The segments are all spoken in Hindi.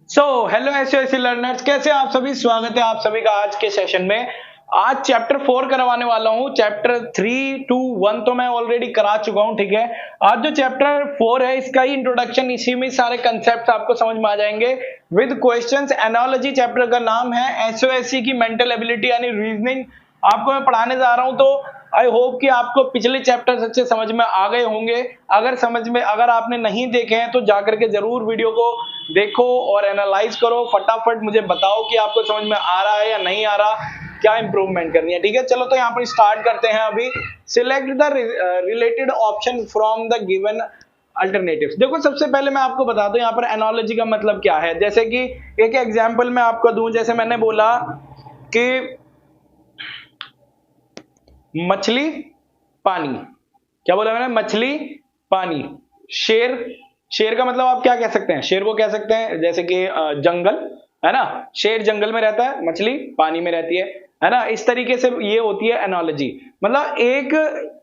सो हेलो एसओएसी लर्नर्स, कैसे आप सभी। स्वागत है आप सभी का आज के सेशन में। आज चैप्टर 4 करवाने वाला हूं। चैप्टर 3, 2, 1 तो मैं ऑलरेडी करा चुका हूं, ठीक है। आज जो चैप्टर 4 है इसका ही इंट्रोडक्शन, इसी में सारे कंसेप्ट आपको समझ में आ जाएंगे विद क्वेश्चंस। एनालॉजी चैप्टर का नाम है। एसओएसी की मेंटल एबिलिटी यानी रीजनिंग आपको मैं पढ़ाने जा रहा हूं, तो आई होप कि आपको पिछले चैप्टर्स अच्छे समझ में आ गए होंगे। अगर आपने नहीं देखे हैं तो जाकर के जरूर वीडियो को देखो और एनालाइज करो। फटाफट मुझे बताओ कि आपको समझ में आ रहा है या नहीं आ रहा, क्या इंप्रूवमेंट करनी है, ठीक है। चलो तो यहाँ पर स्टार्ट करते हैं। अभी select the related option from the given alternatives. देखो सबसे पहले मैं आपको बता दूं यहाँ पर एनालॉजी का मतलब क्या है। जैसे कि एक एग्जांपल मैं आपको दूं, जैसे मैंने बोला कि मछली पानी, क्या बोला मैंने, मछली पानी। शेर का मतलब आप क्या कह सकते हैं, शेर को कह सकते हैं जैसे कि जंगल, है ना। शेर जंगल में रहता है, मछली पानी में रहती है ना। इस तरीके से ये होती है एनालॉजी। मतलब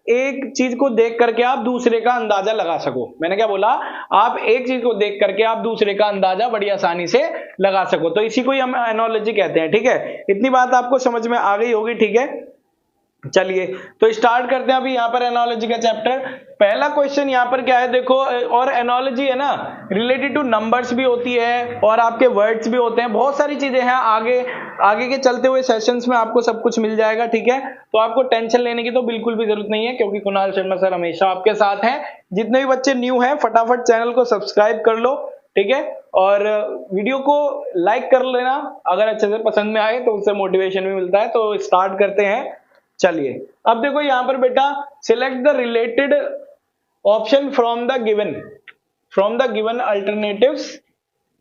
एक चीज को देख करके आप दूसरे का अंदाजा लगा सको। मैंने क्या बोला, आप एक चीज को देख करके आप दूसरे का अंदाजा बड़ी आसानी से लगा सको, तो इसी को ही हम एनालॉजी कहते हैं, ठीक है। इतनी बात आपको समझ में आ गई होगी, ठीक है। चलिए तो स्टार्ट करते हैं अभी यहाँ पर एनालॉजी का चैप्टर। पहला क्वेश्चन यहाँ पर क्या है, देखो। और एनालॉजी है ना, रिलेटेड टू नंबर्स भी होती है और आपके वर्ड्स भी होते हैं, बहुत सारी चीजें हैं। आगे के चलते हुए सेशंस में आपको सब कुछ मिल जाएगा, ठीक है। तो आपको टेंशन लेने की तो बिल्कुल भी जरूरत नहीं है, क्योंकि कुणाल शर्मा सर हमेशा आपके साथ हैं। जितने भी बच्चे न्यू हैं फटाफट चैनल को सब्सक्राइब कर लो, ठीक है। और वीडियो को लाइक कर लेना अगर अच्छे से पसंद में आए, तो उससे मोटिवेशन भी मिलता है। तो स्टार्ट करते हैं। चलिए अब देखो यहां पर बेटा, select the related option from the given alternatives.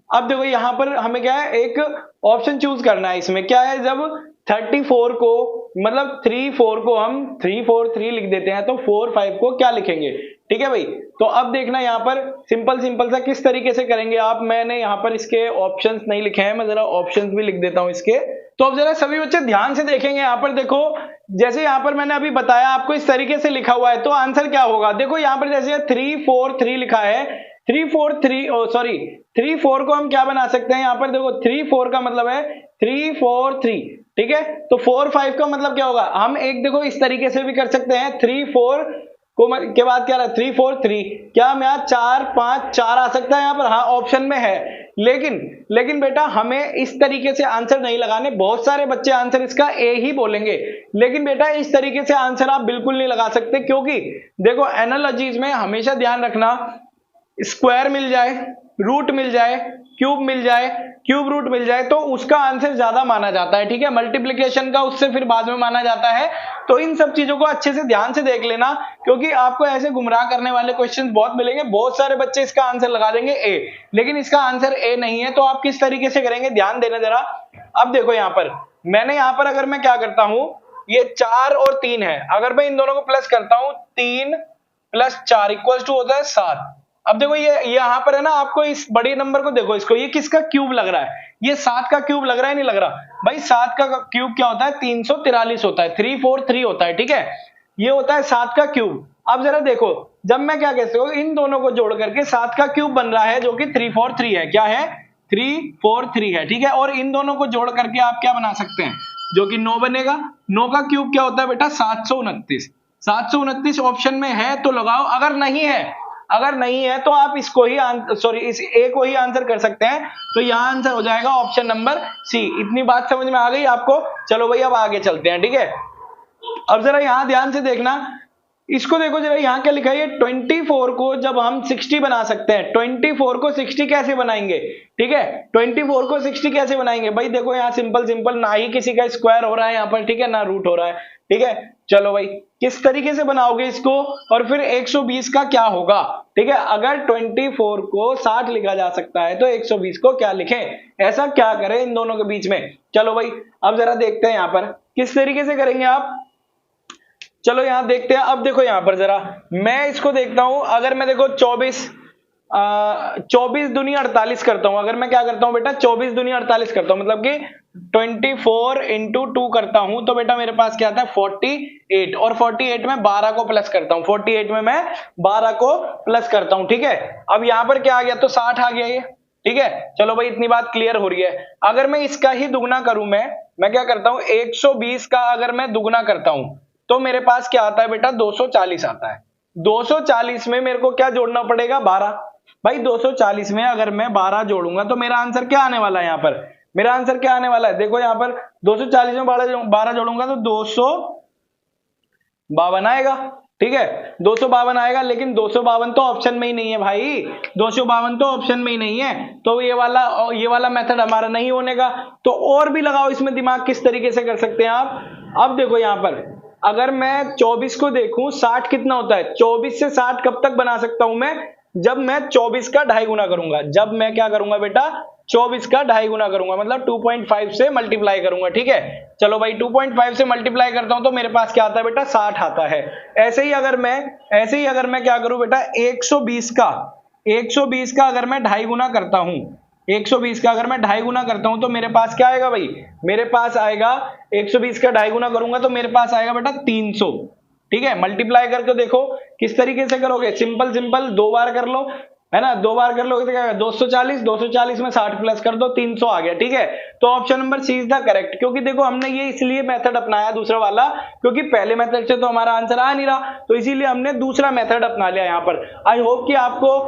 अब देखो यहां पर हमें क्या है, एक ऑप्शन चूज करना है। इसमें क्या है, जब 34 को मतलब 3-4 को हम 3-4-3 लिख देते हैं, तो 4-5 को क्या लिखेंगे, ठीक है भाई। तो अब देखना यहाँ पर सिंपल सा किस तरीके से करेंगे आप। मैंने यहाँ पर इसके ऑप्शंस नहीं लिखे हैं, मैं जरा ऑप्शंस भी लिख देता हूं इसके। तो अब जरा सभी बच्चे ध्यान से देखेंगे। यहाँ पर देखो, जैसे यहाँ पर मैंने अभी बताया आपको इस तरीके से लिखा हुआ है, तो आंसर क्या होगा। देखो यहाँ पर जैसे 3-4-3 लिखा है, 3-4 को हम क्या बना सकते हैं। यहाँ पर देखो 3-4 का मतलब है 3-4-3, ठीक है। तो 4-5 का मतलब क्या होगा, हम एक देखो इस तरीके से भी कर सकते हैं। 3-4 को के बाद क्या रहा, 3-4-3, क्या हम यहाँ 4-5-4 आ सकता है यहाँ पर, हाँ ऑप्शन में है। लेकिन बेटा हमें इस तरीके से आंसर नहीं लगाने। बहुत सारे बच्चे आंसर इसका ए ही बोलेंगे, लेकिन बेटा इस तरीके से आंसर आप बिल्कुल नहीं लगा सकते, क्योंकि देखो एनालॉजीज में हमेशा ध्यान रखना, स्क्वायर मिल जाए, रूट मिल जाए, क्यूब रूट मिल जाए, तो उसका आंसर ज्यादा माना जाता है, ठीक है। मल्टीप्लिकेशन का उससे फिर बाद में माना जाता है। तो इन सब चीजों को अच्छे से ध्यान से देख लेना, क्योंकि आपको ऐसे गुमराह करने वाले क्वेश्चंस बहुत मिलेंगे। बहुत सारे बच्चे इसका आंसर लगा देंगे ए, लेकिन इसका आंसर ए नहीं है। तो आप किस तरीके से करेंगे, ध्यान देना जरा। अब देखो यहाँ पर अगर मैं क्या करता हूं, ये 4 और 3 है, अगर मैं इन दोनों को प्लस करता हूं, 3 + 4 = होता है 7। अब देखो ये यहाँ पर है ना, आपको इस बड़े नंबर को देखो, इसको ये किसका क्यूब लग रहा है, ये 7 का क्यूब लग रहा है, नहीं लग रहा भाई। 7 का क्यूब क्या होता है, 343 होता है, 343 होता है, ठीक है। ये होता है 7 का क्यूब। अब जरा देखो, जब मैं क्या कहते हो, इन दोनों को जोड़ करके 7 का क्यूब बन रहा है, जो कि 343 है। क्या है, 343 है, ठीक है। और इन दोनों को जोड़ करके आप क्या बना सकते हैं, जो कि 9 बनेगा। 9 का क्यूब क्या होता है बेटा, 729 ऑप्शन में है तो लगाओ, अगर नहीं है तो आप इसको ही इस ए को ही आंसर कर सकते हैं। तो यहां आंसर हो जाएगा ऑप्शन नंबर सी। इतनी बात समझ में आ गई आपको। चलो भाई अब आगे चलते हैं, ठीक है। अब जरा यहां ध्यान से देखना, इसको देखो जरा, यहां क्या लिखा है, 24 को जब हम 60 बना सकते हैं। 24 को 60 कैसे बनाएंगे, ठीक है। 24 को 60 कैसे बनाएंगे भाई, देखो यहाँ सिंपल, ना ही किसी का स्क्वायर हो रहा है यहाँ पर, ठीक है, ना रूट हो रहा है, ठीक है। चलो भाई किस तरीके से बनाओगे इसको, और फिर 120 का क्या होगा, ठीक है। अगर 24 को 60 लिखा जा सकता है, तो 120 को क्या लिखें, ऐसा क्या करें इन दोनों के बीच में। चलो भाई अब जरा देखते हैं यहाँ पर किस तरीके से करेंगे आप। चलो यहां देखते हैं। अब देखो यहां पर जरा मैं इसको देखता हूं, अगर मैं देखो 24 दूनी 48 करता हूं। अगर मैं क्या करता हूं बेटा, 24 दूनी 48 करता हूं, मतलब कि 24 × 2 करता हूं, तो बेटा मेरे पास क्या आता है, 48। और 48 में 12 को प्लस करता हूं, 48 में मैं 12 को प्लस करता हूं, ठीक है। अब यहां पर क्या आ गया, तो 60 आ गया ये। ठीक है, चलो भाई इतनी बात क्लियर हो रही है। अगर मैं इसका ही दुगना करूं, मैं क्या करता हूं, 120 का अगर मैं दुगना करता हूं तो मेरे पास क्या आता है बेटा, 240 आता है। 240 में मेरे को क्या जोड़ना पड़ेगा, 12। भाई 240 में अगर मैं 12 जोड़ूंगा तो मेरा आंसर क्या आने वाला है, यहां पर मेरा आंसर क्या आने वाला है, देखो यहां पर 240 में 12 जोड़ूंगा तो 252 आएगा। ठीक है, 252 आएगा, लेकिन 252 तो ऑप्शन में ही नहीं है भाई, 252 तो ऑप्शन में ही नहीं है, तो ये वाला मेथड हमारा नहीं होने का। तो और भी लगाओ इसमें दिमाग, किस तरीके से कर सकते हैं आप। अब देखो यहां पर अगर मैं 24 को देखूं, 60 कितना होता है, 24 से 60 कब तक बना सकता हूं मैं, जब मैं 24 का 2.5 गुना करूंगा। जब मैं क्या करूंगा बेटा, 24 का 2.5 गुना करूंगा, मतलब 2.5 से मल्टीप्लाई करूंगा। ठीक है, चलो भाई 2.5 से मल्टीप्लाई करता हूं तो मेरे पास क्या आता है बेटा, 60 आता है। ऐसे ही अगर मैं क्या करूं बेटा, 120 का अगर मैं 2.5 गुना करता हूं, 120 का अगर मैं 2.5 गुना करता हूं तो मेरे पास क्या आएगा भाई, मेरे पास आएगा 120 का 2.5 गुना करूंगा तो मेरे पास आएगा बेटा 300। ठीक है, मल्टीप्लाई करके देखो किस तरीके से करोगे, सिंपल 2 बार कर लो, है ना, 2 बार कर लोगे तो क्या होगा, 240 में 60 प्लस कर दो, 300 आ गया। ठीक है, तो option number C is the correct. क्योंकि देखो हमने ये इसलिए मेथड अपनाया दूसरा वाला, क्योंकि पहले मेथड से तो हमारा आंसर आ नहीं रहा, तो इसीलिए हमने दूसरा मेथड अपना लिया यहाँ पर। आई होप कि आपको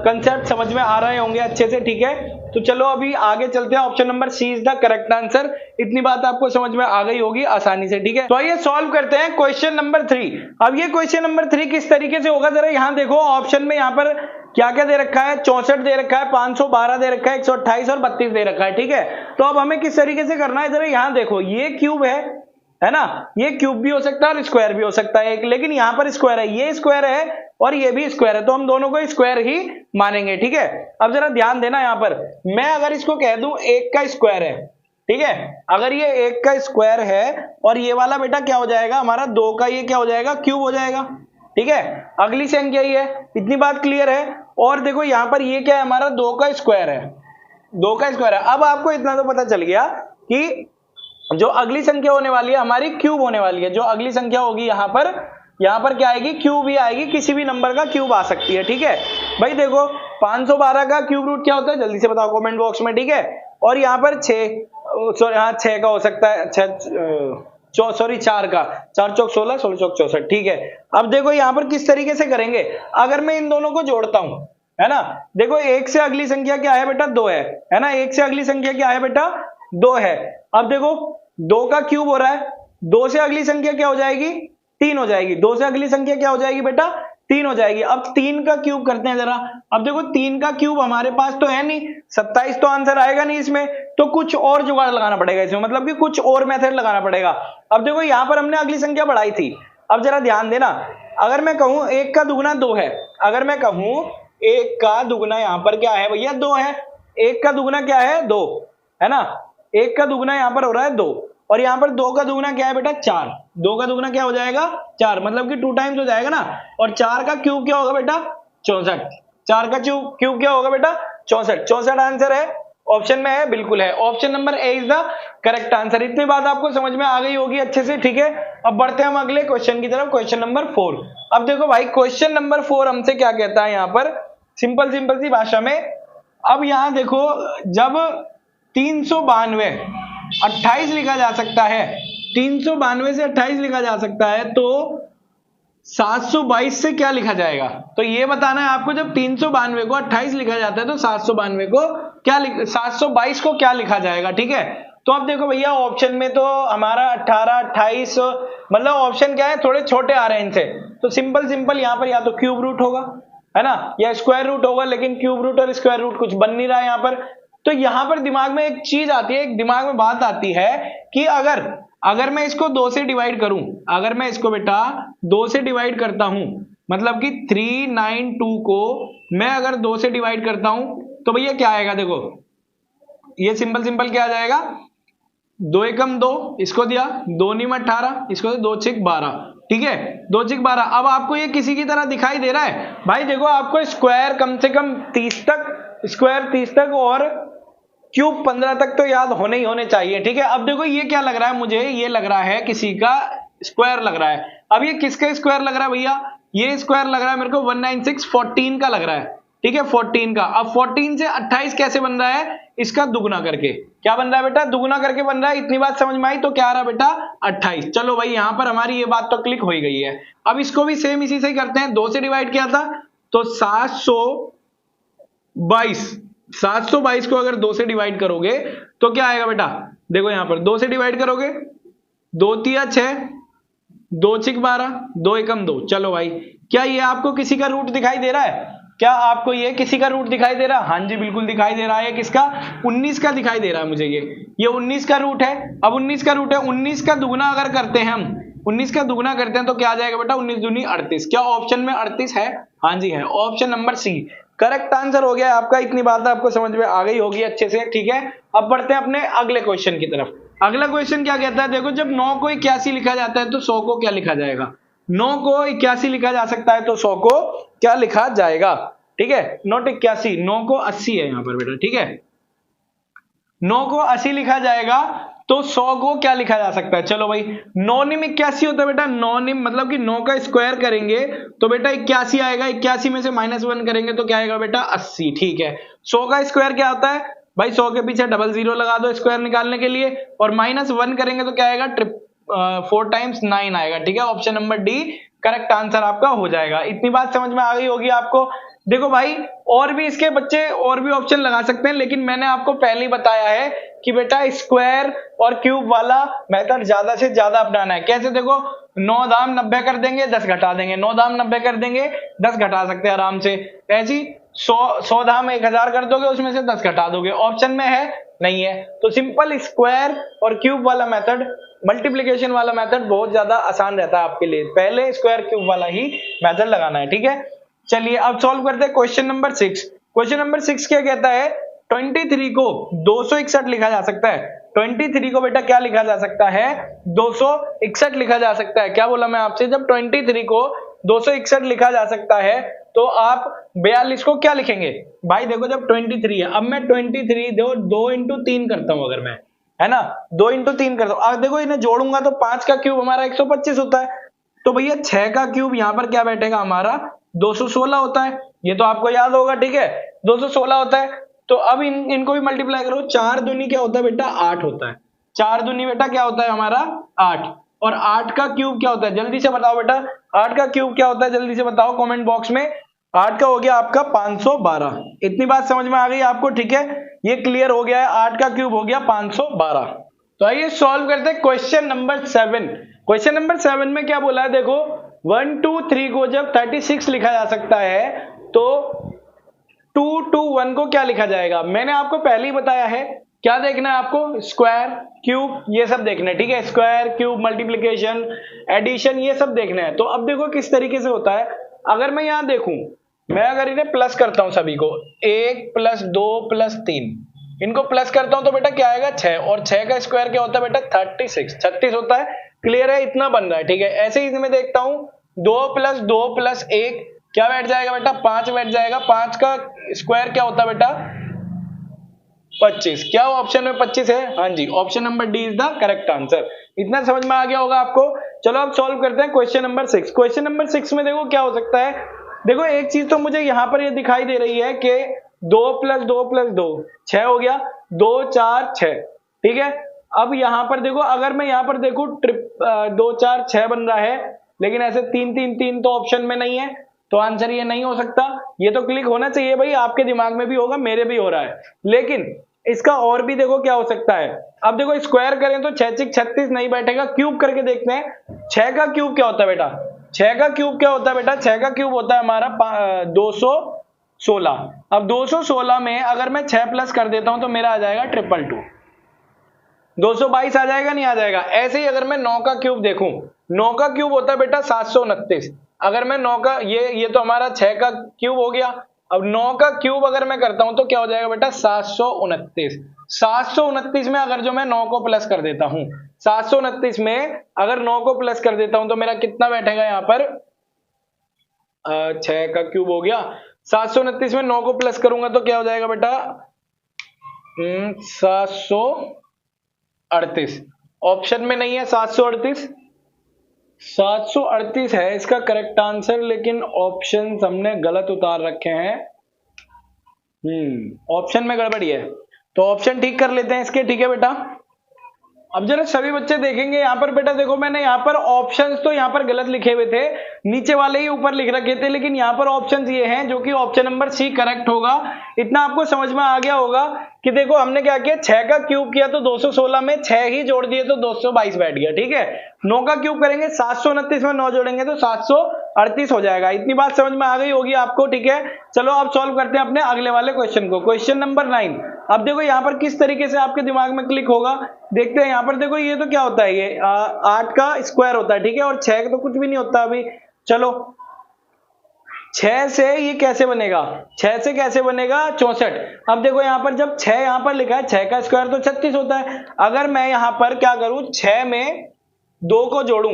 कंसेप्ट समझ में आ रहे होंगे अच्छे से। ठीक है, तो चलो अभी आगे चलते हैं, option number C is the correct answer. इतनी बात आपको समझ में आ गई होगी आसानी से। ठीक है, तो आइए सॉल्व करते हैं क्वेश्चन नंबर 3। अब ये क्वेश्चन नंबर 3 किस तरीके से होगा, जरा यहाँ देखो ऑप्शन में, यहाँ पर क्या क्या दे रखा है, 64 दे रखा है, 512 दे रखा है, 128 और 32 दे रखा है। ठीक है, तो अब हमें किस तरीके से करना है, जरा यहाँ देखो, ये क्यूब है ना, ये क्यूब भी हो सकता है और स्क्वायर भी हो सकता है, लेकिन यहाँ पर स्क्वायर है, ये स्क्वायर है और ये भी स्क्वायर है, तो हम दोनों को स्क्वायर ही मानेंगे। ठीक है, अब जरा ध्यान देना, यहाँ पर मैं अगर इसको कह दूं 1 का स्क्वायर है, ठीक है, अगर ये 1 का स्क्वायर है और ये वाला बेटा क्या हो जाएगा हमारा, 2 का ये क्या हो जाएगा, क्यूब हो जाएगा। ठीक है, अगली संख्या ही है, इतनी बात क्लियर है। और देखो यहाँ पर ये क्या है हमारा, 2 का स्क्वायर है, 2 का स्क्वायर है। अब आपको इतना तो पता चल गया कि जो अगली संख्या होने वाली है हमारी क्यूब होने वाली है। जो अगली संख्या होगी यहाँ पर क्या आएगी, क्यूब ही आएगी, किसी भी नंबर का क्यूब आ सकती है। ठीक है भाई, देखो 512 का क्यूब रूट क्या होता है, जल्दी से बताओ कमेंट बॉक्स में। ठीक है, और यहाँ पर 6 का हो सकता है, 4 का, 4 चौक 16, 16 चौक 64। ठीक है, अब देखो यहाँ पर किस तरीके से करेंगे, अगर मैं इन दोनों को जोड़ता हूं, है ना, देखो 1 से अगली संख्या क्या है बेटा, 2 है ना, 1 से अगली संख्या क्या है बेटा, 2 है। अब देखो 2 का क्यूब हो रहा है, 2 से अगली संख्या क्या हो जाएगी, 3 हो जाएगी, 2 से अगली संख्या क्या हो जाएगी बेटा, 3 हो जाएगी। अब 3 का क्यूब करते हैं जरा, अब देखो 3 का क्यूब हमारे पास तो है नहीं, 27 तो आंसर आएगा नहीं इसमें, तो कुछ और जुगाड़ लगाना पड़ेगा इसमें, मतलब कि कुछ और मेथड लगाना पड़ेगा। अब देखो यहां पर हमने अगली संख्या बढ़ाई थी, अब जरा ध्यान देना, अगर मैं कहूं 1 का दुगना 2 है, अगर मैं कहूं 1 का दुगना यहां पर क्या है भैया, 2 है, 1 का दुगना क्या है, 2 है ना, 1 का दुगना यहां पर हो रहा है 2, और यहां पर 2 का दुगना क्या है बेटा, 4, 2 का दुगना क्या हो जाएगा, 4, मतलब कि 2 टाइम्स हो जाएगा ना, और 4 का क्यूब क्या होगा बेटा, 64, 4 का क्यूब क्या होगा बेटा, 64, 64 आंसर है, ऑप्शन में है, बिल्कुल है, option number A is the correct answer. इतनी बात आपको समझ में आ गई होगी अच्छे से। ठीक है, अब बढ़ते हैं हम अगले क्वेश्चन की तरफ, क्वेश्चन नंबर 4। अब देखो भाई क्वेश्चन नंबर 4 हमसे क्या कहता है, यहाँ पर सिंपल सी भाषा में, अब यहां देखो जब 392 28 लिखा जा सकता है, 392 से 28 लिखा जा सकता है, तो 722 से क्या लिखा जाएगा, तो ये बताना है आपको। जब 392 को 28 लिखा जाता है तो 722 को क्या लिखा जाएगा। ठीक है, तो अब देखो भैया ऑप्शन में तो हमारा 18 28, मतलब ऑप्शन क्या है, थोड़े छोटे आ रहे हैं इनसे, तो सिंपल यहाँ पर या तो क्यूब रूट होगा, है ना, या स्क्वायर रूट होगा, लेकिन क्यूब रूट और स्क्वायर रूट कुछ बन नहीं रहा है यहाँ पर। तो यहां पर दिमाग में एक चीज आती है, एक दिमाग में बात आती है कि अगर मैं इसको 2 से डिवाइड करूं, अगर मैं इसको बेटा 2 से डिवाइड करता हूं, मतलब कि 392 को मैं अगर 2 से डिवाइड करता हूं तो भैया क्या आएगा, देखो ये सिंपल क्या आ जाएगा, 2 एकम 2, इसको दिया 2 नीम 18, इसको 2 छिक 12। ठीक है, 2 छिक 12। अब आपको ये किसी की तरह दिखाई दे रहा है भाई, देखो आपको स्क्वायर कम से कम 30 तक और क्यूब 15 तक तो याद होने चाहिए। ठीक है, अब देखो ये क्या लग रहा है मुझे, ये लग रहा है किसी का स्क्वायर लग रहा है। अब ये किसका स्क्वायर लग रहा है भैया, ये स्क्वायर लग रहा है मेरे को 19614 का लग रहा है। ठीक है 14 का। अब 14 से 28 कैसे बन रहा है, इसका दुगना करके। क्या बन रहा है बेटा, दुगना करके बन रहा है। इतनी बात समझ में आई, तो क्या आ रहा बेटा 28। चलो भाई यहां पर हमारी ये बात तो क्लिक हो ही गई है। अब इसको भी सेम इसी से ही करते हैं, 2 से डिवाइड किया था तो 722 को अगर 2 से डिवाइड करोगे तो क्या आएगा बेटा, देखो यहां पर 2 से डिवाइड करोगे, 2 तिया 6, 2 छिक 12, 2 एकम 2। चलो भाई, क्या ये आपको किसी का रूट दिखाई दे रहा है, क्या आपको ये किसी का रूट दिखाई दे रहा है? हाँ जी बिल्कुल दिखाई दे रहा है। किसका, 19 का दिखाई दे रहा है मुझे। ये 19 का रूट है। अब 19 का रूट है, 19 का दुगना अगर करते हैं हम, 19 का दुगना करते हैं तो क्या आ जाएगा बेटा, 19 दूनी 38। क्या ऑप्शन में 38 है? हाँ जी है, option number C correct answer हो गया आपका। इतनी बात आपको समझ में आ गई होगी अच्छे से, ठीक है। अब बढ़ते हैं अपने अगले क्वेश्चन की तरफ। अगला क्वेश्चन क्या कहता है, देखो जब 9 को 81 लिखा जाता है तो 100 को क्या लिखा जाएगा। 9 को 81 लिखा जा सकता है तो 100 को क्या लिखा जाएगा, ठीक है। नॉट 81, 9 को 80 है यहां पर बेटा, ठीक है। 9 को 80 लिखा जाएगा तो 100 को क्या लिखा जा सकता है। चलो भाई, 9 निम 81 होता है बेटा। 9 निम मतलब कि 9 का स्क्वायर करेंगे तो बेटा 81 आएगा। 81 में से -1 करेंगे तो क्या आएगा बेटा 80, ठीक है। 100 का स्क्वायर क्या होता है भाई, 100 के पीछे 00 लगा दो स्क्वायर निकालने के लिए, और -1 करेंगे तो क्या आएगा 4 टाइम्स 9 आएगा, ठीक है। Option number D correct answer आपका हो जाएगा। इतनी बात समझ में आ गई होगी आपको। देखो भाई, और भी इसके बच्चे और भी ऑप्शन लगा सकते हैं, लेकिन मैंने आपको पहले ही बताया है कि बेटा स्क्वायर और क्यूब वाला मेथड ज्यादा से ज्यादा अपनाना है। कैसे, देखो 9 दाम 90 कर देंगे, 10 घटा देंगे, 9 दाम 90 कर देंगे, 10 घटा सकते हैं आराम से। ऐसी 100 दाम 1000 कर दोगे, उसमें से 10 घटा दोगे। ऑप्शन में है नहीं है, तो सिंपल स्क्वायर और क्यूब वाला मेथड, मल्टीप्लीकेशन वाला मेथड बहुत ज्यादा आसान रहता है आपके लिए। पहले स्क्वायर क्यूब वाला ही मेथड लगाना है, ठीक है। चलिए अब सॉल्व करते हैं क्वेश्चन नंबर 6। क्वेश्चन नंबर 6 क्या कहता है, 23 को 261 लिखा जा सकता है। 23 को बेटा क्या लिखा जा सकता है, 261 लिखा जा सकता है। क्या बोला मैं आपसे, जब 23 को 261 लिखा जा सकता है तो आप 42 को क्या लिखेंगे भाई। देखो जब 23 है, अब मैं 23 2 इंटू 3 करता हूं, अगर मैं, है ना 2 इंटू 3 करता हूं। अब देखो इन्हें जोड़ूंगा तो 5 का क्यूब हमारा 125 होता है, तो भैया 6 का क्यूब यहां पर क्या बैठेगा हमारा 216 होता है। ये तो आपको याद होगा, ठीक है 216 होता है। तो अब इनको भी मल्टीप्लाई करो, 4 दूनी क्या होता है बेटा 8 होता है। 4 दूनी बेटा क्या होता है हमारा 8, और 8 का क्यूब क्या होता है जल्दी से बताओ बेटा, 8 का क्यूब क्या होता है जल्दी से बताओ कमेंट बॉक्स में। 8 का हो गया आपका 512। इतनी बात समझ में आ गई आपको, ठीक है, ये क्लियर हो गया है। 8 का क्यूब हो गया 512। तो आइए सॉल्व करते हैं क्वेश्चन नंबर 7। क्वेश्चन नंबर 7 में क्या बोला है, देखो 1 2 3 को जब 36 लिखा जा सकता है तो 2 2 1 को क्या लिखा जाएगा। मैंने आपको पहले ही बताया है, क्या देखना है आपको, स्क्वायर क्यूब ये सब देखना है, ठीक है। स्क्वायर क्यूब मल्टीप्लिकेशन एडिशन ये सब देखना है। तो अब देखो किस तरीके से होता है। अगर मैं यहां देखूं, मैं अगर इन्हें प्लस करता हूं सभी को, 1 + 2 + 3, इनको प्लस करता हूं तो बेटा क्या आएगा 6, और 6 का स्क्वायर क्या होता है बेटा 36 होता है। क्लियर है, इतना बन रहा है, ठीक है। ऐसे ही मैं देखता हूं 2 + 2 + 1 क्या बैठ जाएगा बेटा 5 बैठ जाएगा। 5 का स्क्वायर क्या होता है बेटा 25। क्या ऑप्शन में 25 है, हाँ जी, option number D is the correct answer. इतना समझ में आ गया होगा आपको। चलो अब सॉल्व करते हैं क्वेश्चन नंबर 6। क्वेश्चन नंबर 6 में देखो क्या हो सकता है। देखो एक चीज तो मुझे यहां पर ये दिखाई दे रही है कि 2 + 2 + 2 6 हो गया, 2 4 6, ठीक है। अब यहां पर देखो, अगर मैं यहां पर देखूं 2 4 6 बन रहा है, लेकिन ऐसे 3 3 3 तो ऑप्शन में नहीं है, तो आंसर ये नहीं हो सकता। ये तो क्लिक होना चाहिए भाई, आपके दिमाग में भी होगा, मेरे भी हो रहा है। लेकिन इसका और भी देखो क्या हो सकता है। अब देखो स्क्वायर करें तो 6 6 36 नहीं बैठेगा। क्यूब करके देखते हैं, 6 का क्यूब क्या होता है बेटा, 6 का क्यूब क्या होता है बेटा, 6 का क्यूब होता है हमारा 216। अब 216 में अगर मैं 6 प्लस कर देता हूं तो मेरा आ जाएगा 222, 222 आ जाएगा, नहीं आ जाएगा। ऐसे ही अगर मैं 9 का क्यूब देखूं, 9 का क्यूब होता है बेटा 729। अगर मैं 9 का ये तो हमारा 6 का क्यूब हो गया। अब 9 का क्यूब अगर मैं करता हूं तो क्या हो जाएगा बेटा 729। 729 में अगर जो मैं 9 को प्लस कर देता हूं, 729 में अगर 9 को प्लस कर देता हूं तो मेरा कितना बैठेगा यहां पर 6 का क्यूब हो गया। 729 में 9 को प्लस करूंगा तो क्या हो जाएगा बेटा 738। ऑप्शन में नहीं है 738, 738 है इसका करेक्ट आंसर, लेकिन ऑप्शन हमने गलत उतार रखे हैं। ऑप्शन में गड़बड़ी है, तो ऑप्शन ठीक कर लेते हैं इसके। ठीक है बेटा, अब जरा सभी बच्चे देखेंगे यहाँ पर बेटा, देखो मैंने यहाँ पर ऑप्शंस तो यहाँ पर गलत लिखे हुए थे, नीचे वाले ही ऊपर लिख रखे थे, लेकिन यहाँ पर ऑप्शंस ये हैं जो कि ऑप्शन नंबर सी करेक्ट होगा। इतना आपको समझ में आ गया होगा कि देखो हमने क्या किया, 6 का क्यूब किया तो 216 में 6 ही जोड़ दिए तो 222 बैठ गया। ठीक है, 9 का क्यूब करेंगे 729 में 9 जोड़ेंगे तो 738 हो जाएगा। इतनी बात समझ में आ गई होगी आपको। ठीक है, चलो अब सॉल्व करते हैं अपने अगले वाले क्वेश्चन को, क्वेश्चन नंबर 9। अब देखो यहाँ पर किस तरीके से आपके दिमाग में क्लिक होगा, देखते हैं। यहाँ पर देखो ये तो क्या होता है, ये 8 का स्क्वायर होता है। ठीक है, और 6 तो कुछ भी नहीं होता अभी। चलो 6 से ये कैसे बनेगा, 6 से कैसे बनेगा 64। अब देखो यहाँ पर जब 6 यहाँ पर लिखा है, 6 का स्क्वायर तो 36 होता है। अगर मैं यहाँ पर क्या करूं, 6 में 2 को जोड़ूं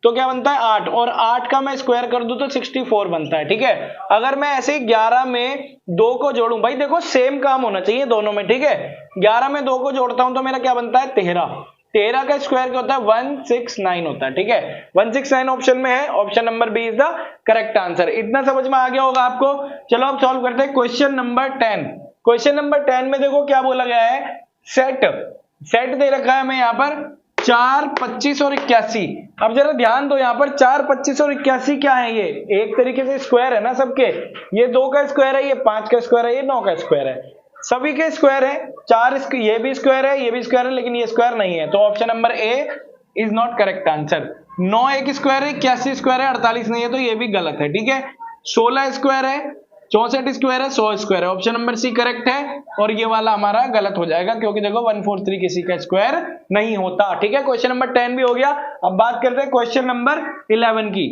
तो क्या बनता है 8, और 8 का मैं स्क्वायर कर दूं तो 64 बनता है। ठीक है, अगर मैं ऐसे ही 11 में 2 को जोड़ूं, भाई देखो सेम काम होना चाहिए दोनों में। ठीक है, 11 में 2 को जोड़ता हूं तो मेरा क्या बनता है 13। 13 का स्क्वायर क्या होता है 169 होता है। ठीक है, 169 ऑप्शन में है, option number B is the correct answer. इतना समझ में आ गया होगा आपको। चलो अब सॉल्व करते हैं क्वेश्चन नंबर 10। क्वेश्चन नंबर 10 में देखो क्या बोला गया है, सेट दे रखा है हमें यहाँ पर 4, 25 और 81। अब जरा ध्यान दो, यहाँ पर 4, 25 और 81 क्या है, ये एक तरीके से स्क्वायर है ना सबके। ये 2 का स्क्वायर है, ये 5 का स्क्वायर है, ये 9 का स्क्वायर है, सभी के स्क्वायर है। 4 ये भी स्क्वायर है, ये भी स्क्वायर है, लेकिन ये स्क्वायर नहीं है, तो option number A is not correct answer. 9 एक स्क्वायर है, 81 स्क्वायर है, 48 नहीं है, तो ये भी गलत है। ठीक है, 16 स्क्वायर है, 64 स्क्वायर है, 100 स्क्वायर है, ऑप्शन नंबर सी करेक्ट है। और ये वाला हमारा गलत हो जाएगा, क्योंकि देखो 143 किसी का स्क्वायर नहीं होता। ठीक है, क्वेश्चन नंबर 10 भी हो गया। अब बात करते हैं क्वेश्चन नंबर 11 की।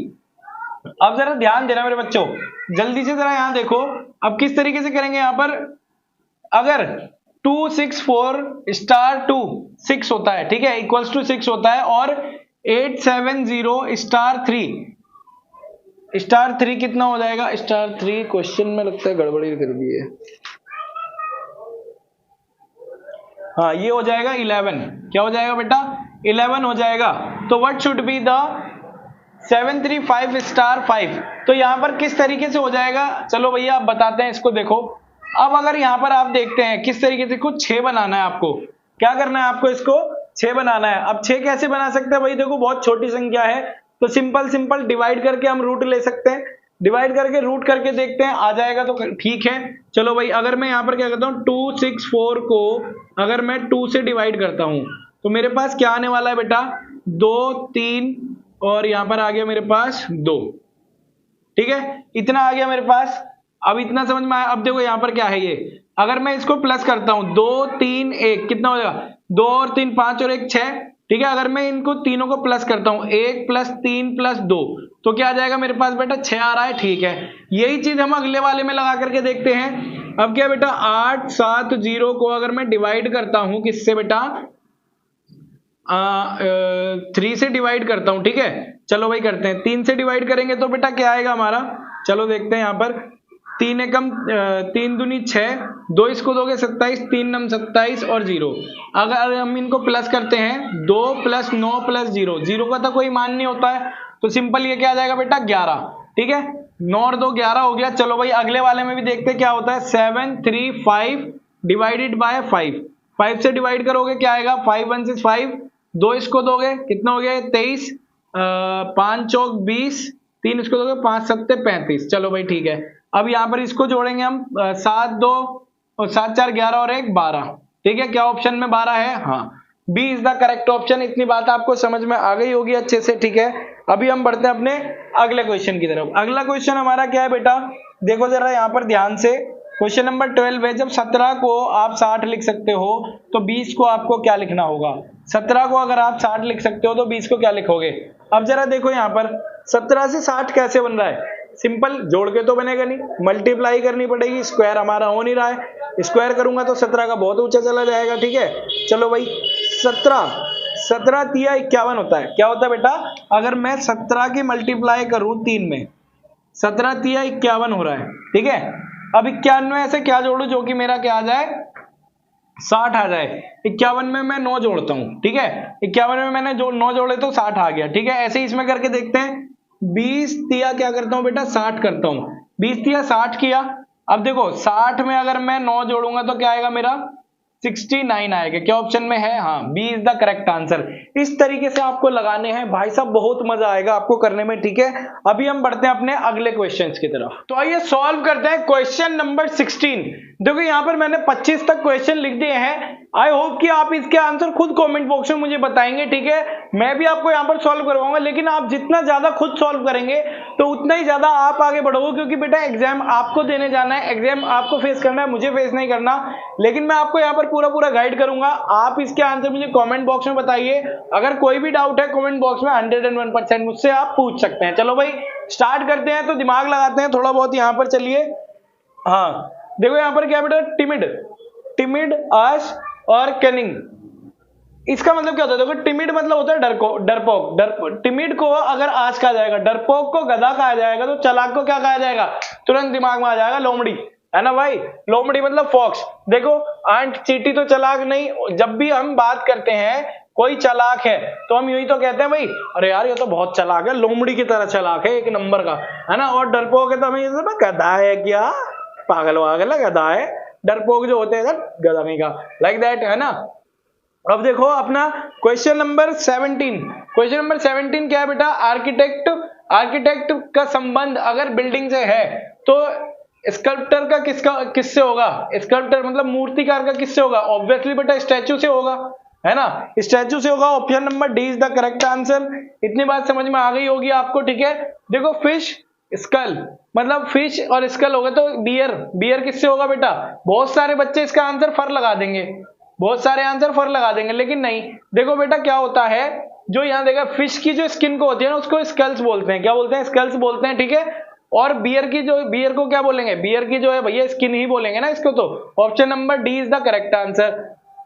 अब जरा ध्यान देना मेरे बच्चों, जल्दी से जरा यहाँ देखो, अब किस तरीके से करेंगे। यहाँ पर अगर 264 स्टार 2 6 होता है, ठीक है, इक्वल्स टू 6 होता है, और 870 स्टार 3 कितना हो जाएगा, स्टार 3 क्वेश्चन में लगता है गड़बड़ी कर दी है। हाँ, ये हो जाएगा 11। क्या हो जाएगा बेटा 11 हो जाएगा। तो what should be the 735 star 5। तो यहां पर किस तरीके से हो जाएगा, चलो भैया आप बताते हैं इसको। देखो अब अगर यहां पर आप देखते हैं किस तरीके से, कुछ 6 बनाना है आपको, क्या करना है आपको, इसको 6 बनाना है। अब 6 कैसे बना सकते हैं भाई, देखो बहुत छोटी संख्या है, तो सिंपल डिवाइड करके हम रूट ले सकते हैं। डिवाइड करके रूट करके देखते हैं, आ जाएगा तो ठीक है। चलो भाई, अगर मैं यहाँ पर क्या करता हूँ, 264 को अगर मैं 2 से डिवाइड करता हूँ तो मेरे पास क्या आने वाला है बेटा, 2, 3 और यहाँ पर आ गया मेरे पास 2। ठीक है, इतना आ गया मेरे पास। अब इतना समझ में आया। अब देखो यहाँ पर क्या है, ये अगर मैं इसको प्लस करता हूँ, 2, 3, 1 कितना हो जाएगा, 2 और 3 5 और 1 6। ठीक है, अगर मैं इनको तीनों को प्लस करता हूँ, 1 + 3 + 2, तो क्या आ जाएगा मेरे पास बेटा 6 आ रहा है। ठीक है, यही चीज हम अगले वाले में लगा करके देखते हैं। अब क्या बेटा 870 को अगर मैं डिवाइड करता हूँ किससे बेटा, 3 से डिवाइड करता हूँ। ठीक है, चलो भाई करते हैं, 3 से डिवाइड करेंगे तो बेटा क्या आएगा हमारा, चलो देखते हैं। यहाँ पर 3 एकम 3 दूनी 6, 2 इसको दोगे 27, 3 नम 27 और 0। अगर हम इनको प्लस करते हैं, 2 + 9 + 0, 0 का तो कोई मान नहीं होता है, तो सिंपल ये क्या आ जाएगा बेटा 11। ठीक है, 9 और 2 11 हो गया। चलो भाई अगले वाले में भी देखते हैं क्या होता है, 735 डिवाइडेड बाय 5। 5 से डिवाइड करोगे क्या आएगा, 5 × 1 = 5, 2 इसको दोगे कितना हो गया 23, 5 × 4 = 20, 3 इसको दोगे 5 × 7 = 35। चलो भाई ठीक है, अब यहाँ पर इसको जोड़ेंगे हम, 7 2 और 7 4 11 और 1 12। ठीक है, क्या ऑप्शन में 12 है, हाँ, B is the correct option. इतनी बात आपको समझ में आ गई होगी अच्छे से। ठीक है, अभी हम बढ़ते हैं अपने अगले क्वेश्चन की तरफ। अगला क्वेश्चन हमारा क्या है बेटा, देखो जरा यहाँ पर ध्यान से, क्वेश्चन नंबर 12 है, जब 17 को आप 60 लिख सकते हो तो 20 को आपको क्या लिखना होगा। 17 को अगर आप 60 लिख सकते हो तो 20 को क्या लिखोगे। अब जरा देखो यहाँ पर 17 से 60 कैसे बन रहा है, सिंपल जोड़ के तो बनेगा नहीं, मल्टीप्लाई करनी पड़ेगी, स्क्वायर हमारा हो नहीं रहा है, स्क्वायर करूंगा तो 17 का बहुत ऊंचा चला जाएगा। ठीक है, चलो भाई 17 तिया 51 होता है। क्या होता है बेटा, अगर मैं 17 की मल्टीप्लाई करूं 3 में, 17 तिया 51 हो रहा है। ठीक है, अब 91 से क्या जोड़ू जो कि मेरा क्या आ जाए 60 आ जाए। 51 में मैं 9 जोड़ता हूं। ठीक है, 51 में मैंने 9 जोड़े तो 60 आ गया। ठीक है, ऐसे ही इसमें करके देखते हैं। 20 तिया क्या करता हूं बेटा 60 करता हूं, 20 तिया 60 किया। अब देखो 60 में अगर मैं 9 जोड़ूंगा तो क्या आएगा मेरा 69 आएगा। क्या ऑप्शन में है? हाँ, B is the correct answer. इस तरीके से आपको लगाने हैं भाई साहब, बहुत मजा आएगा आपको करने में, ठीक है। अभी हम बढ़ते हैं अपने अगले क्वेश्चंस की तरफ। तो आइए सॉल्व करते हैं क्वेश्चन नंबर 16। देखो यहाँ पर मैंने 25 तक क्वेश्चन लिख दिए हैं। आई होप कि आप इसके आंसर खुद कमेंट बॉक्स में मुझे बताएंगे, ठीक है। मैं भी आपको यहाँ पर सॉल्व करवाऊंगा, लेकिन आप जितना ज्यादा खुद सॉल्व करेंगे तो उतना ही ज्यादा आप आगे बढ़ोगे, क्योंकि बेटा एग्जाम आपको देने जाना है, एग्जाम आपको फेस करना है, मुझे फेस नहीं करना। लेकिन मैं आपको यहाँ पर पूरा गाइड करूंगा। आप इसके आंसर मुझे कमेंट बॉक्स में बताइए। अगर कोई भी डाउट है कमेंट बॉक्स में 101% मुझसे आप पूछ सकते हैं। चलो भाई स्टार्ट करते हैं। तो दिमाग लगाते हैं थोड़ा बहुत यहाँ पर, चलिए। हाँ देखो यहाँ पर क्या बेटा, टिमिड, आश और कैनिंग। इसका मतलब क्या होता है? देखो टिमिड मतलब होता है डरपोक। टिमिड को अगर आज कहा जाएगा, डरपोक को गधा कहा जाएगा, तो चालाक को क्या कहा जाएगा? तुरंत दिमाग में आ जाएगा लोमड़ी, है ना भाई। लोमड़ी मतलब फॉक्स। देखो आंट चींटी तो चालाक नहीं। जब भी हम बात करते हैं कोई चालाक है तो हम यूं ही तो कहते हैं भाई, अरे यार ये तो बहुत चालाक है, लोमड़ी की तरह चालाक है, एक नंबर का, है ना। और डरपोक है तो हमें ये गधा है क्या, पागल वागल है, गधा है। डरपोक जो होते हैं गधा नहीं का, लाइक दैट, है ना। अब देखो अपना क्वेश्चन नंबर 17। क्वेश्चन नंबर 17 क्या है बेटा? आर्किटेक्ट का संबंध अगर बिल्डिंग से है तो स्कल्प्टर का किससे होगा? स्कल्प्टर मतलब मूर्तिकार का किससे होगा? ऑब्वियसली बेटा स्टैचू से होगा, है ना, स्टैचू से होगा। Option number D is the correct answer. इतनी बात समझ में आ गई होगी आपको, ठीक है। देखो फिश स्कल मतलब फिश और स्कल होगा तो बियर किससे होगा बेटा? बहुत सारे बच्चे इसका आंसर फर लगा देंगे, बहुत सारे आंसर फर लगा देंगे, लेकिन नहीं। देखो बेटा क्या होता है, जो यहाँ देखा फिश की जो स्किन को होती है ना उसको स्कल्स बोलते हैं। क्या बोलते हैं? स्कल्स बोलते हैं, ठीक है। और बियर को क्या बोलेंगे? बियर की जो है भैया स्किन ही बोलेंगे ना इसको। तो option number D is the correct answer.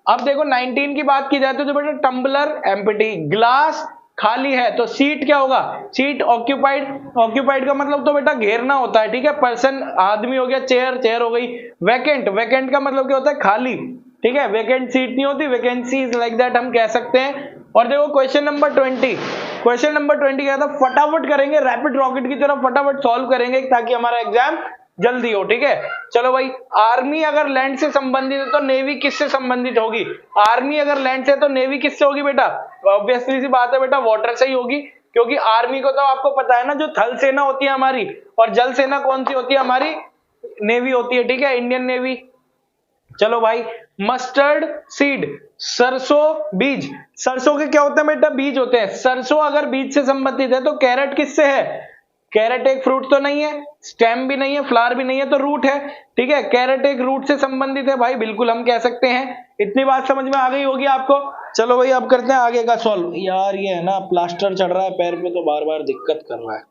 अब देखो 19 की बात की जाए तो जो बेटा टम्बलर एम्प्टी, ग्लास खाली है, तो सीट क्या होगा? सीट ऑक्यूपाइड का मतलब तो बेटा घेरना होता है, ठीक है। पर्सन आदमी हो गया, चेयर हो गई। वैकेंट का मतलब क्या होता है? खाली, ठीक है। वैकेंट सीट नहीं होती, वैकेंसी लाइक दैट हम कह सकते हैं। और देखो क्वेश्चन नंबर 20 क्या था? फटाफट करेंगे, रैपिड रॉकेट की तरह फटाफट सॉल्व करेंगे ताकि हमारा एग्जाम जल्दी हो, ठीक है। चलो भाई, आर्मी अगर लैंड से संबंधित है तो नेवी किससे संबंधित होगी? आर्मी अगर लैंड से तो नेवी किससे होगी बेटा? ऑब्वियसली सी बात है बेटा, वाटर से ही होगी, क्योंकि आर्मी को तो आपको पता है ना, जो थल सेना होती है हमारी, और जल सेना कौन सी होती है हमारी? नेवी होती है, ठीक है, इंडियन नेवी। चलो भाई, मस्टर्ड सीड, सरसों बीज। सरसों के क्या होते हैं बेटा? बीज होते हैं। सरसों अगर बीज से संबंधित है तो कैरेट किससे है? कैरेट एक फ्रूट तो नहीं है, स्टेम भी नहीं है, फ्लावर भी नहीं है, तो रूट है, ठीक है। कैरेट एक रूट से संबंधित है भाई, बिल्कुल हम कह सकते हैं। इतनी बात समझ में आ गई होगी आपको। चलो भाई अब करते हैं आगे का सॉल्व। यार ये है ना, प्लास्टर चढ़ रहा है पैर पे तो बार बार दिक्कत कर रहा है,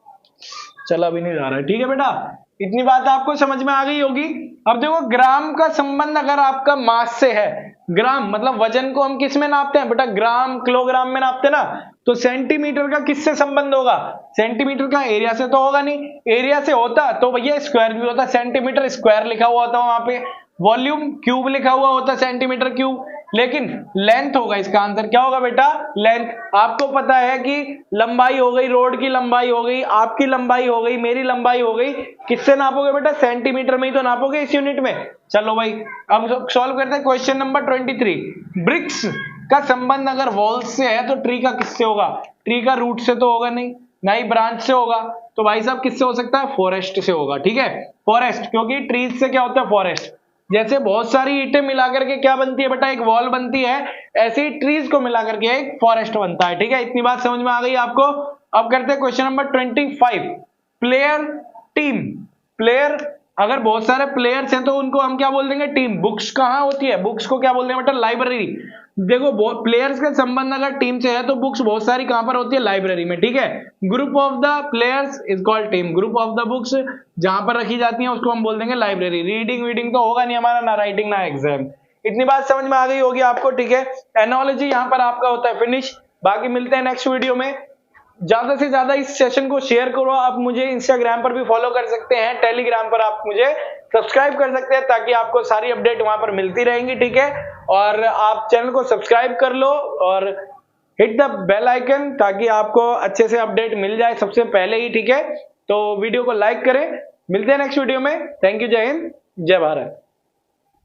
चला भी नहीं जा रहा है, ठीक है बेटा। इतनी बात आपको समझ में आ गई होगी। अब देखो ग्राम का संबंध अगर आपका मास से है, ग्राम मतलब वजन को हम किस में नापते हैं बेटा? ग्राम किलोग्राम में नापते ना। तो सेंटीमीटर का किससे संबंध होगा? सेंटीमीटर का एरिया से तो होगा नहीं, एरिया से होता तो भैया स्क्वायर भी होता, सेंटीमीटर स्क्वायर लिखा हुआ होता वहां पे, वॉल्यूम क्यूब लिखा हुआ होता, सेंटीमीटर क्यूब। लेकिन लेंथ होगा इसका आंसर। क्या होगा बेटा? लेंथ। आपको पता है कि लंबाई हो गई, रोड की लंबाई हो गई, आपकी लंबाई हो गई, मेरी लंबाई हो गई, किससे नापोगे बेटा? सेंटीमीटर में ही तो नापोगे, इस यूनिट में। चलो भाई अब सॉल्व करते हैं क्वेश्चन नंबर 23। ब्रिक्स का संबंध अगर वॉल्स से है तो ट्री का किससे होगा? ट्री का रूट से तो होगा नहीं, ना ही ब्रांच से होगा, तो भाई साहब किससे हो सकता है? फॉरेस्ट से होगा, ठीक है। फॉरेस्ट, क्योंकि ट्रीज से क्या होता है? फॉरेस्ट। जैसे बहुत सारी ईंटें मिलाकर के क्या बनती है बेटा? एक वॉल बनती है, ऐसे ही ट्रीज को मिलाकर के एक फॉरेस्ट बनता है, ठीक है। इतनी बात समझ में आ गई आपको। अब करते हैं question number 25। Player team, player अगर बहुत सारे प्लेयर्स हैं तो उनको हम क्या बोल देंगे? टीम। बुक्स कहाँ होती है? बुक्स को क्या बोल देंगे बेटा? लाइब्रेरी। देखो प्लेयर्स का संबंध अगर टीम से है तो बुक्स बहुत सारी कहां पर होती है? लाइब्रेरी में, ठीक है। Group of the players is called team. Group of the books जहां पर रखी जाती हैं उसको हम बोल देंगे लाइब्रेरी। रीडिंग वीडिंग तो होगा नहीं हमारा, ना राइटिंग ना एग्जाम। इतनी बात समझ में आ गई होगी आपको, ठीक है। एनोलॉजी यहाँ पर आपका होता है फिनिश। बाकी मिलते हैं नेक्स्ट वीडियो में। ज्यादा से ज्यादा इस सेशन को शेयर करो। आप मुझे इंस्टाग्राम पर भी फॉलो कर सकते हैं, टेलीग्राम पर आप मुझे सब्सक्राइब कर सकते हैं ताकि आपको सारी अपडेट वहां पर मिलती रहेंगी, ठीक है। और आप चैनल को सब्सक्राइब कर लो और हिट द बेल आइकन ताकि आपको अच्छे से अपडेट मिल जाए सबसे पहले ही, ठीक है। तो वीडियो को लाइक करें। मिलते हैं नेक्स्ट वीडियो में। थैंक यू, जय हिंद। जय भारत।